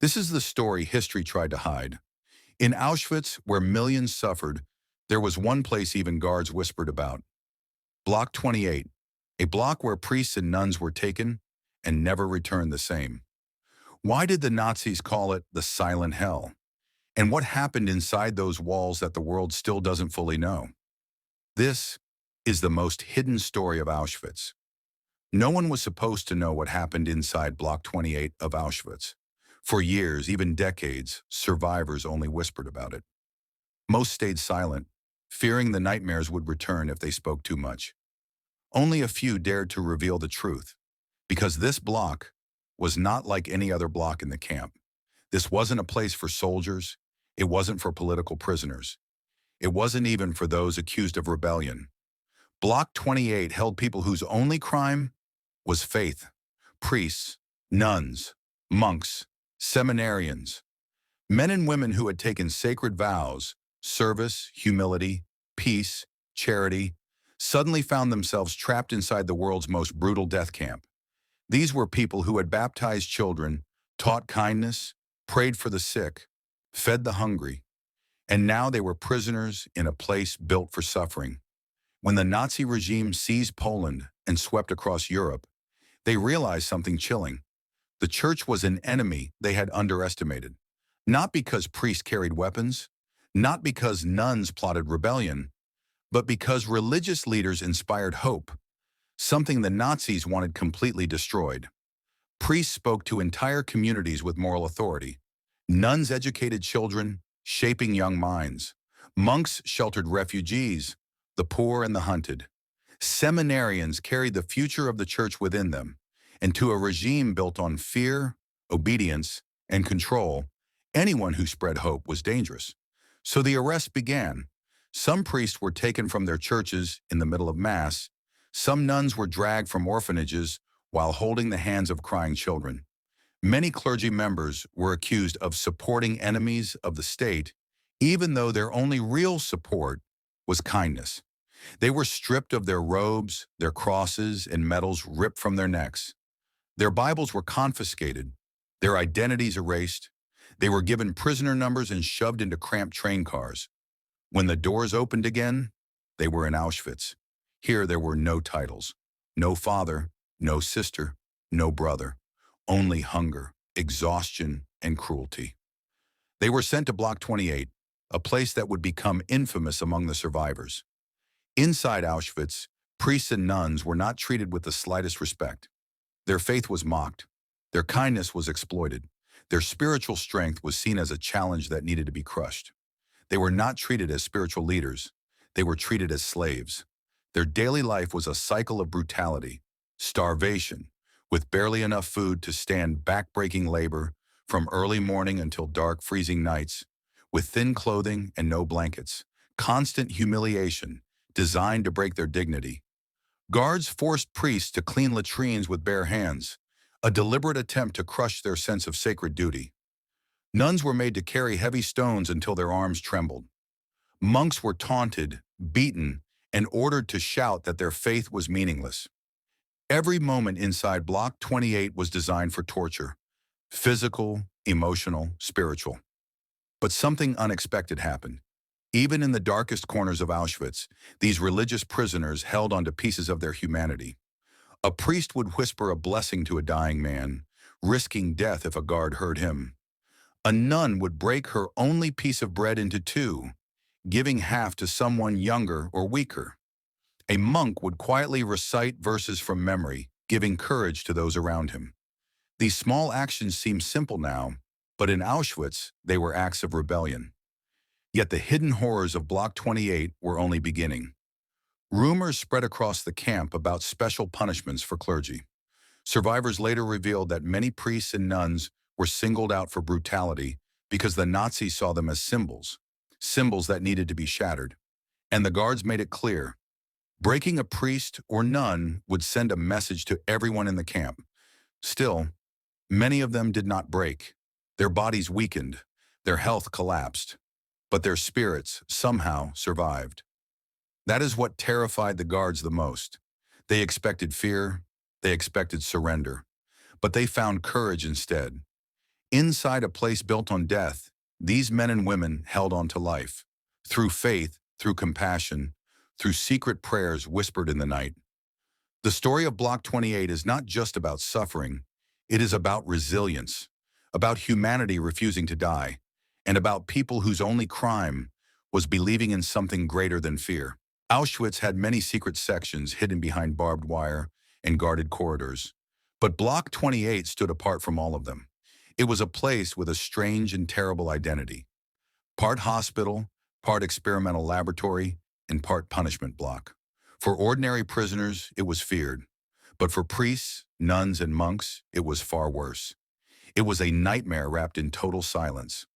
This is the story history tried to hide. In Auschwitz, where millions suffered, there was one place even guards whispered about. Block 28, a block where priests and nuns were taken and never returned the same. Why did the Nazis call it the Silent Hell? And what happened inside those walls that the world still doesn't fully know? This is the most hidden story of Auschwitz. No one was supposed to know what happened inside Block 28 of Auschwitz. For years, even decades, survivors only whispered about it. Most stayed silent, fearing the nightmares would return if they spoke too much. Only a few dared to reveal the truth, because this block was not like any other block in the camp. This wasn't a place for soldiers. It wasn't for political prisoners. It wasn't even for those accused of rebellion. Block 28 held people whose only crime was faith. Priests, nuns, monks, seminarians, men and women who had taken sacred vows, service, humility, peace, charity, suddenly found themselves trapped inside the world's most brutal death camp. These were people who had baptized children, taught kindness, prayed for the sick, fed the hungry, and now they were prisoners in a place built for suffering. When the Nazi regime seized Poland and swept across Europe, they realized something chilling. The church was an enemy they had underestimated. Not because priests carried weapons, not because nuns plotted rebellion, but because religious leaders inspired hope, something the Nazis wanted completely destroyed. Priests spoke to entire communities with moral authority. Nuns educated children, shaping young minds. Monks sheltered refugees, the poor and the hunted. Seminarians carried the future of the church within them, and to a regime built on fear, obedience, and control, anyone who spread hope was dangerous. So the arrests began. Some priests were taken from their churches in the middle of Mass. Some nuns were dragged from orphanages while holding the hands of crying children. Many clergy members were accused of supporting enemies of the state, even though their only real support was kindness. They were stripped of their robes, their crosses, and medals ripped from their necks. Their Bibles were confiscated, their identities erased. They were given prisoner numbers and shoved into cramped train cars. When the doors opened again, they were in Auschwitz. Here there were no titles, no father, no sister, no brother, only hunger, exhaustion, and cruelty. They were sent to Block 28, a place that would become infamous among the survivors. Inside Auschwitz, priests and nuns were not treated with the slightest respect. Their faith was mocked. Their kindness was exploited. Their spiritual strength was seen as a challenge that needed to be crushed. They were not treated as spiritual leaders. They were treated as slaves. Their daily life was a cycle of brutality, starvation, with barely enough food to stand back-breaking labor from early morning until dark, freezing nights, with thin clothing and no blankets, constant humiliation designed to break their dignity. Guards forced priests to clean latrines with bare hands, a deliberate attempt to crush their sense of sacred duty. Nuns were made to carry heavy stones until their arms trembled. Monks were taunted, beaten, and ordered to shout that their faith was meaningless. Every moment inside Block 28 was designed for torture, physical, emotional, spiritual. But something unexpected happened. Even in the darkest corners of Auschwitz, these religious prisoners held onto pieces of their humanity. A priest would whisper a blessing to a dying man, risking death if a guard heard him. A nun would break her only piece of bread into two, giving half to someone younger or weaker. A monk would quietly recite verses from memory, giving courage to those around him. These small actions seem simple now, but in Auschwitz, they were acts of rebellion. Yet the hidden horrors of Block 28 were only beginning. Rumors spread across the camp about special punishments for clergy. Survivors later revealed that many priests and nuns were singled out for brutality because the Nazis saw them as symbols that needed to be shattered. And the guards made it clear, breaking a priest or nun would send a message to everyone in the camp. Still, many of them did not break. Their bodies weakened, their health collapsed, but their spirits somehow survived. That is what terrified the guards the most. They expected fear, they expected surrender, but they found courage instead. Inside a place built on death, these men and women held on to life. Through faith, through compassion, through secret prayers whispered in the night. The story of Block 28 is not just about suffering, it is about resilience, about humanity refusing to die, and about people whose only crime was believing in something greater than fear. Auschwitz had many secret sections hidden behind barbed wire and guarded corridors, but Block 28 stood apart from all of them. It was a place with a strange and terrible identity. Part hospital, part experimental laboratory, and part punishment block. For ordinary prisoners, it was feared. But for priests, nuns, and monks, it was far worse. It was a nightmare wrapped in total silence.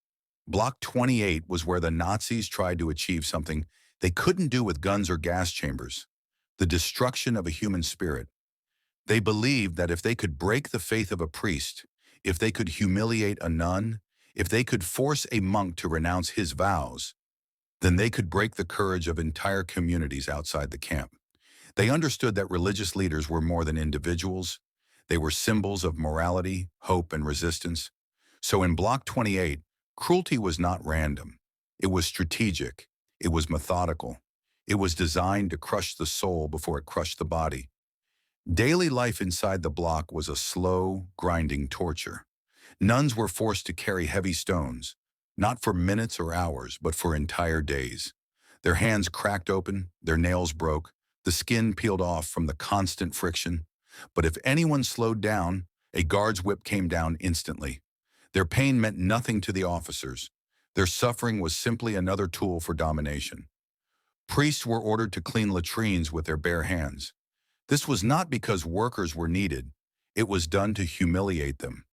Block 28 was where the Nazis tried to achieve something they couldn't do with guns or gas chambers: the destruction of a human spirit. They believed that if they could break the faith of a priest, if they could humiliate a nun, if they could force a monk to renounce his vows, then they could break the courage of entire communities outside the camp. They understood that religious leaders were more than individuals. They were symbols of morality, hope, and resistance. So in Block 28, cruelty was not random. It was strategic. It was methodical. It was designed to crush the soul before it crushed the body. Daily life inside the block was a slow, grinding torture. Nuns were forced to carry heavy stones, not for minutes or hours, but for entire days. Their hands cracked open, their nails broke, the skin peeled off from the constant friction. But if anyone slowed down, a guard's whip came down instantly. Their pain meant nothing to the officers. Their suffering was simply another tool for domination. Priests were ordered to clean latrines with their bare hands. This was not because workers were needed. It was done to humiliate them.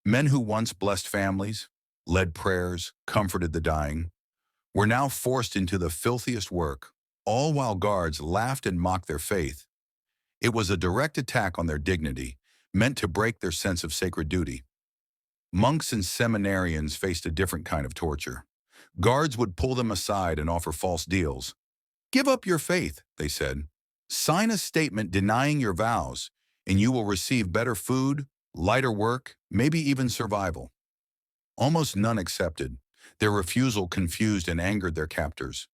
Men who once blessed families, led prayers, comforted the dying, were now forced into the filthiest work, all while guards laughed and mocked their faith. It was a direct attack on their dignity, meant to break their sense of sacred duty. Monks and seminarians faced a different kind of torture. Guards would pull them aside and offer false deals. "Give up your faith," they said. "Sign a statement denying your vows, and you will receive better food, lighter work, maybe even survival." Almost none accepted. Their refusal confused and angered their captors.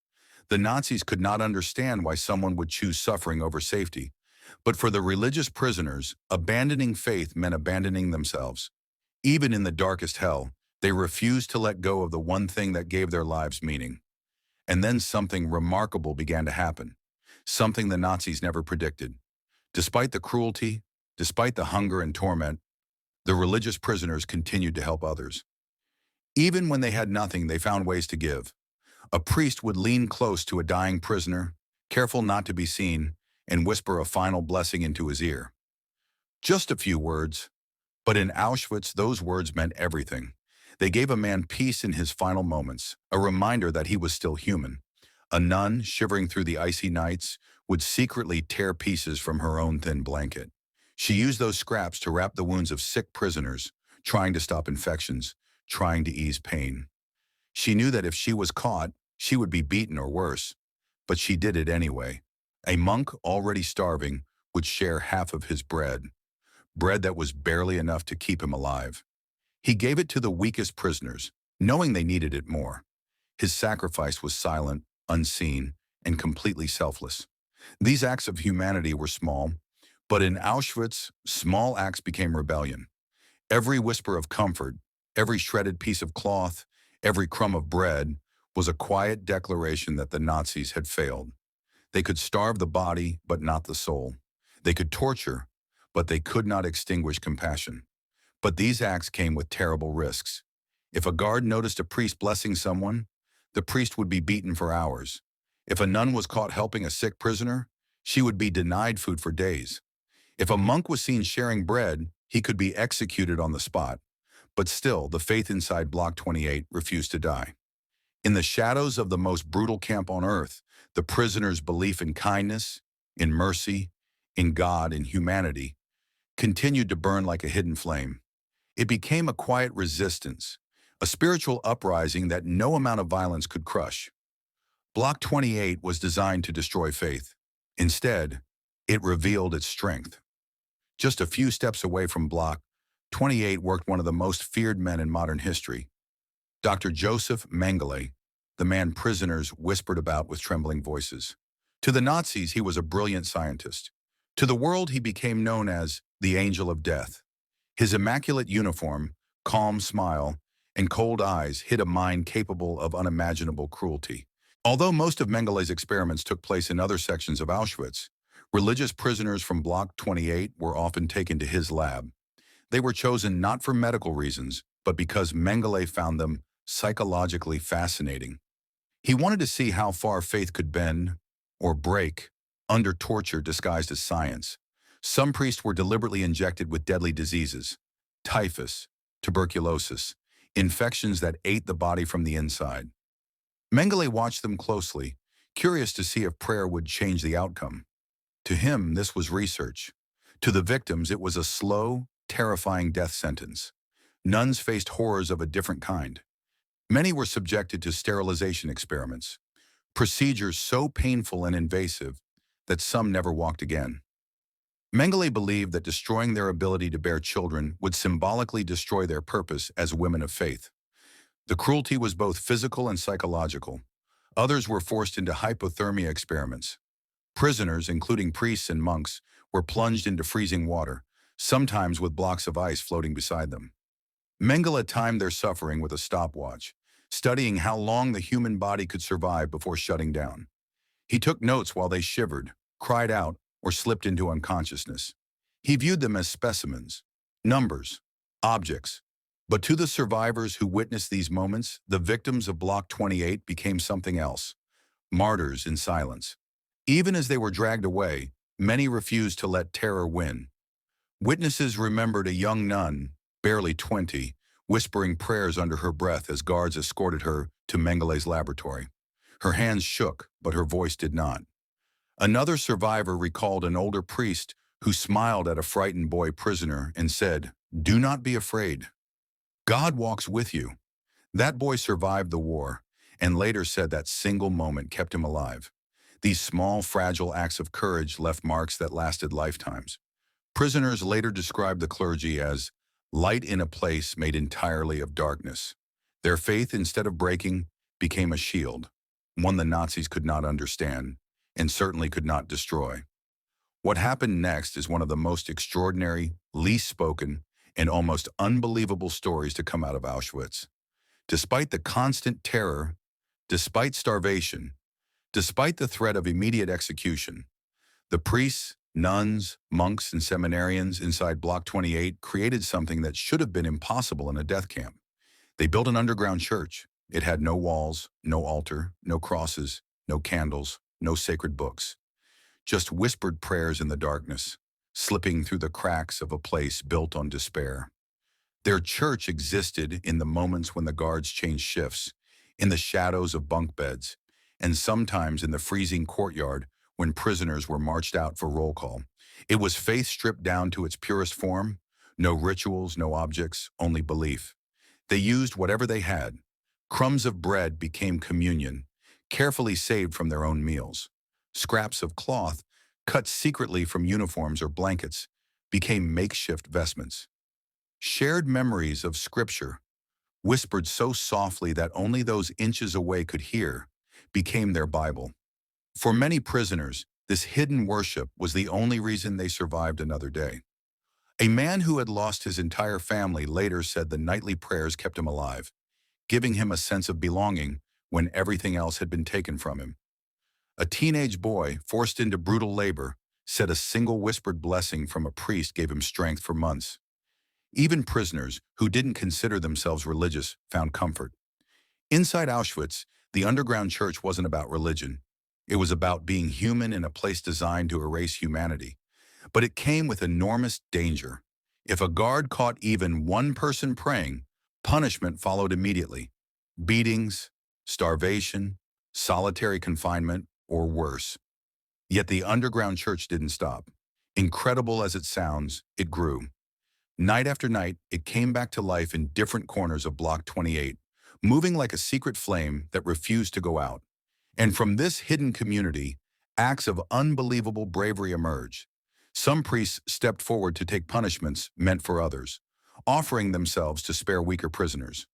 The Nazis could not understand why someone would choose suffering over safety. But for the religious prisoners, abandoning faith meant abandoning themselves. Even in the darkest hell, they refused to let go of the one thing that gave their lives meaning. And then something remarkable began to happen, something the Nazis never predicted. Despite the cruelty, despite the hunger and torment, the religious prisoners continued to help others. Even when they had nothing, they found ways to give. A priest would lean close to a dying prisoner, careful not to be seen, and whisper a final blessing into his ear. Just a few words, but in Auschwitz, those words meant everything. They gave a man peace in his final moments, a reminder that he was still human. A nun, shivering through the icy nights, would secretly tear pieces from her own thin blanket. She used those scraps to wrap the wounds of sick prisoners, trying to stop infections, trying to ease pain. She knew that if she was caught, she would be beaten or worse, but she did it anyway. A monk, already starving, would share half of his bread that was barely enough to keep him alive. He gave it to the weakest prisoners, knowing they needed it more. His sacrifice was silent, unseen, and completely selfless. These acts of humanity were small, but in Auschwitz, small acts became rebellion. Every whisper of comfort, every shredded piece of cloth, every crumb of bread was a quiet declaration that the Nazis had failed. They could starve the body, but not the soul. They could torture, but they could not extinguish compassion. But these acts came with terrible risks. If a guard noticed a priest blessing someone, the priest would be beaten for hours. If a nun was caught helping a sick prisoner, she would be denied food for days. If a monk was seen sharing bread, he could be executed on the spot. But still, the faith inside Block 28 refused to die. In the shadows of the most brutal camp on earth, the prisoners' belief in kindness, in mercy, in God, in humanity, continued to burn like a hidden flame. It became a quiet resistance, a spiritual uprising that no amount of violence could crush. Block 28 was designed to destroy faith. Instead, it revealed its strength. Just a few steps away from Block 28 worked one of the most feared men in modern history, Dr. Joseph Mengele, the man prisoners whispered about with trembling voices. To the Nazis, he was a brilliant scientist. To the world, he became known as the Angel of Death. His immaculate uniform, calm smile, and cold eyes hid a mind capable of unimaginable cruelty. Although most of Mengele's experiments took place in other sections of Auschwitz, religious prisoners from Block 28 were often taken to his lab. They were chosen not for medical reasons, but because Mengele found them psychologically fascinating. He wanted to see how far faith could bend, or break, under torture disguised as science. Some priests were deliberately injected with deadly diseases, typhus, tuberculosis, infections that ate the body from the inside. Mengele watched them closely, curious to see if prayer would change the outcome. To him, this was research. To the victims, it was a slow, terrifying death sentence. Nuns faced horrors of a different kind. Many were subjected to sterilization experiments, procedures so painful and invasive that some never walked again. Mengele believed that destroying their ability to bear children would symbolically destroy their purpose as women of faith. The cruelty was both physical and psychological. Others were forced into hypothermia experiments. Prisoners, including priests and monks, were plunged into freezing water, sometimes with blocks of ice floating beside them. Mengele timed their suffering with a stopwatch, studying how long the human body could survive before shutting down. He took notes while they shivered, cried out, or slipped into unconsciousness. He viewed them as specimens, numbers, objects. But to the survivors who witnessed these moments, the victims of Block 28 became something else, martyrs in silence. Even as they were dragged away, many refused to let terror win. Witnesses remembered a young nun, barely 20, whispering prayers under her breath as guards escorted her to Mengele's laboratory. Her hands shook, but her voice did not. Another survivor recalled an older priest who smiled at a frightened boy prisoner and said, "Do not be afraid. God walks with you." That boy survived the war and later said that single moment kept him alive. These small, fragile acts of courage left marks that lasted lifetimes. Prisoners later described the clergy as light in a place made entirely of darkness. Their faith, instead of breaking, became a shield, one the Nazis could not understand, and certainly could not destroy. What happened next is one of the most extraordinary, least spoken, and almost unbelievable stories to come out of Auschwitz. Despite the constant terror, despite starvation, despite the threat of immediate execution, the priests, nuns, monks, and seminarians inside Block 28 created something that should have been impossible in a death camp. They built an underground church. It had no walls, no altar, no crosses, no candles, no sacred books. Just whispered prayers in the darkness, slipping through the cracks of a place built on despair. Their church existed in the moments when the guards changed shifts, in the shadows of bunk beds, and sometimes in the freezing courtyard when prisoners were marched out for roll call. It was faith stripped down to its purest form, no rituals, no objects, only belief. They used whatever they had. Crumbs of bread became communion, carefully saved from their own meals. Scraps of cloth, cut secretly from uniforms or blankets, became makeshift vestments. Shared memories of scripture, whispered so softly that only those inches away could hear, became their Bible. For many prisoners, this hidden worship was the only reason they survived another day. A man who had lost his entire family later said the nightly prayers kept him alive, giving him a sense of belonging when everything else had been taken from him. A teenage boy, forced into brutal labor, said a single whispered blessing from a priest gave him strength for months. Even prisoners who didn't consider themselves religious found comfort. Inside Auschwitz, the underground church wasn't about religion. It was about being human in a place designed to erase humanity. But it came with enormous danger. If a guard caught even one person praying, punishment followed immediately. Beatings, starvation, solitary confinement, or worse. Yet the underground church didn't stop. Incredible as it sounds, it grew. Night after night, it came back to life in different corners of Block 28, moving like a secret flame that refused to go out. And from this hidden community, acts of unbelievable bravery emerged. Some priests stepped forward to take punishments meant for others, offering themselves to spare weaker prisoners.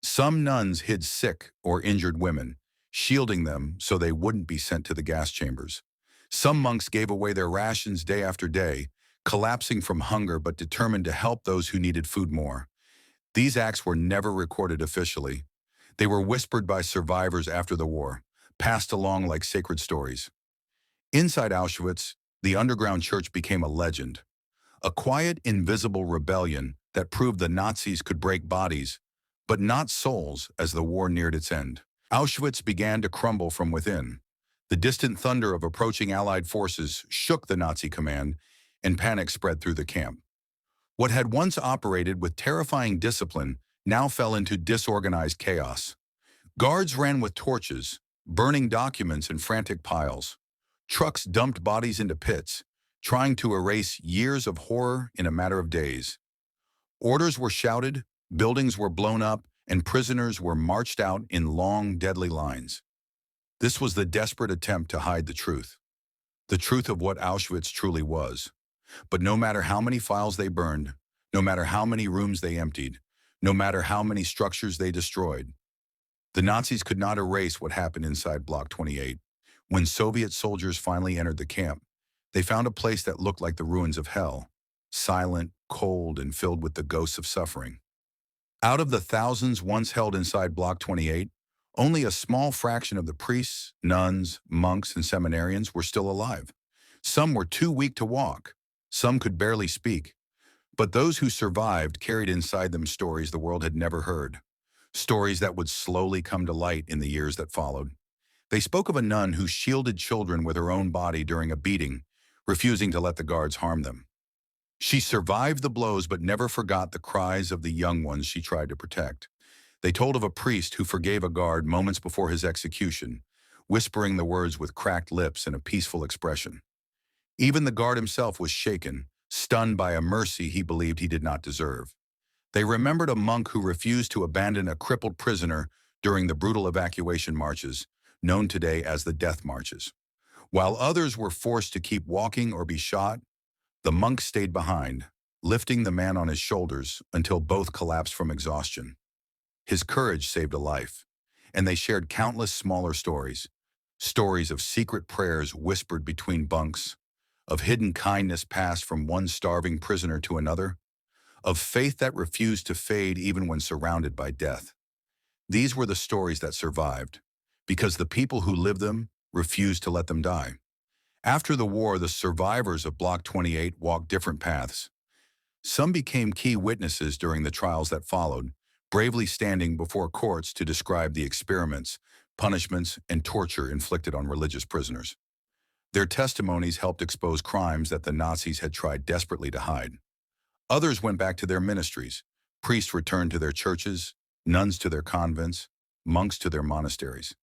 Some nuns hid sick or injured women, shielding them so they wouldn't be sent to the gas chambers. Some monks gave away their rations day after day, collapsing from hunger but determined to help those who needed food more. These acts were never recorded officially. They were whispered by survivors after the war, passed along like sacred stories. Inside Auschwitz, the underground church became a legend, a quiet, invisible rebellion that proved the Nazis could break bodies, but not souls as the war neared its end. Auschwitz began to crumble from within. The distant thunder of approaching Allied forces shook the Nazi command, and panic spread through the camp. What had once operated with terrifying discipline now fell into disorganized chaos. Guards ran with torches, burning documents in frantic piles. Trucks dumped bodies into pits, trying to erase years of horror in a matter of days. Orders were shouted, buildings were blown up, and prisoners were marched out in long, deadly lines. This was the desperate attempt to hide the truth of what Auschwitz truly was. But no matter how many files they burned, no matter how many rooms they emptied, no matter how many structures they destroyed, the Nazis could not erase what happened inside Block 28. When Soviet soldiers finally entered the camp, they found a place that looked like the ruins of hell, silent, cold, and filled with the ghosts of suffering. Out of the thousands once held inside Block 28, only a small fraction of the priests, nuns, monks, and seminarians were still alive. Some were too weak to walk. Some could barely speak. But those who survived carried inside them stories the world had never heard, stories that would slowly come to light in the years that followed. They spoke of a nun who shielded children with her own body during a beating, refusing to let the guards harm them. She survived the blows but never forgot the cries of the young ones she tried to protect. They told of a priest who forgave a guard moments before his execution, whispering the words with cracked lips and a peaceful expression. Even the guard himself was shaken, stunned by a mercy he believed he did not deserve. They remembered a monk who refused to abandon a crippled prisoner during the brutal evacuation marches, known today as the death marches. While others were forced to keep walking or be shot, the monk stayed behind, lifting the man on his shoulders until both collapsed from exhaustion. His courage saved a life, and they shared countless smaller stories, stories of secret prayers whispered between bunks, of hidden kindness passed from one starving prisoner to another, of faith that refused to fade even when surrounded by death. These were the stories that survived, because the people who lived them refused to let them die. After the war, the survivors of Block 28 walked different paths. Some became key witnesses during the trials that followed, bravely standing before courts to describe the experiments, punishments, and torture inflicted on religious prisoners. Their testimonies helped expose crimes that the Nazis had tried desperately to hide. Others went back to their ministries. Priests returned to their churches, nuns to their convents, monks to their monasteries.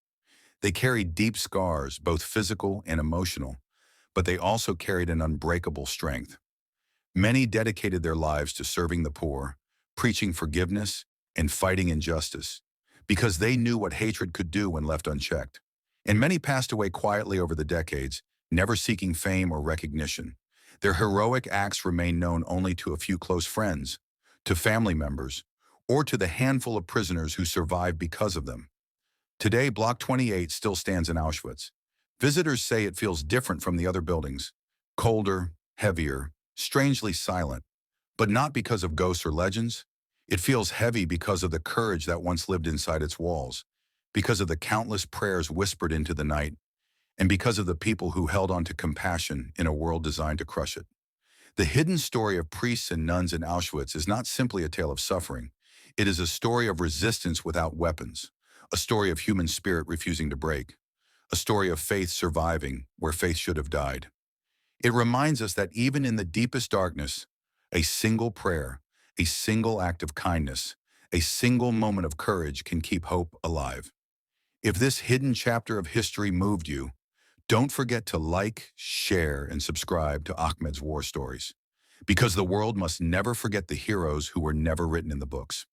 They carried deep scars, both physical and emotional, but they also carried an unbreakable strength. Many dedicated their lives to serving the poor, preaching forgiveness, and fighting injustice, because they knew what hatred could do when left unchecked. And many passed away quietly over the decades, never seeking fame or recognition. Their heroic acts remain known only to a few close friends, to family members, or to the handful of prisoners who survived because of them. Today, Block 28 still stands in Auschwitz. Visitors say it feels different from the other buildings, colder, heavier, strangely silent, but not because of ghosts or legends. It feels heavy because of the courage that once lived inside its walls, because of the countless prayers whispered into the night, and because of the people who held on to compassion in a world designed to crush it. The hidden story of priests and nuns in Auschwitz is not simply a tale of suffering. It is a story of resistance without weapons, a story of human spirit refusing to break, a story of faith surviving where faith should have died. It reminds us that even in the deepest darkness, a single prayer, a single act of kindness, a single moment of courage can keep hope alive. If this hidden chapter of history moved you, don't forget to like, share, and subscribe to Ahmed's War Stories, because the world must never forget the heroes who were never written in the books.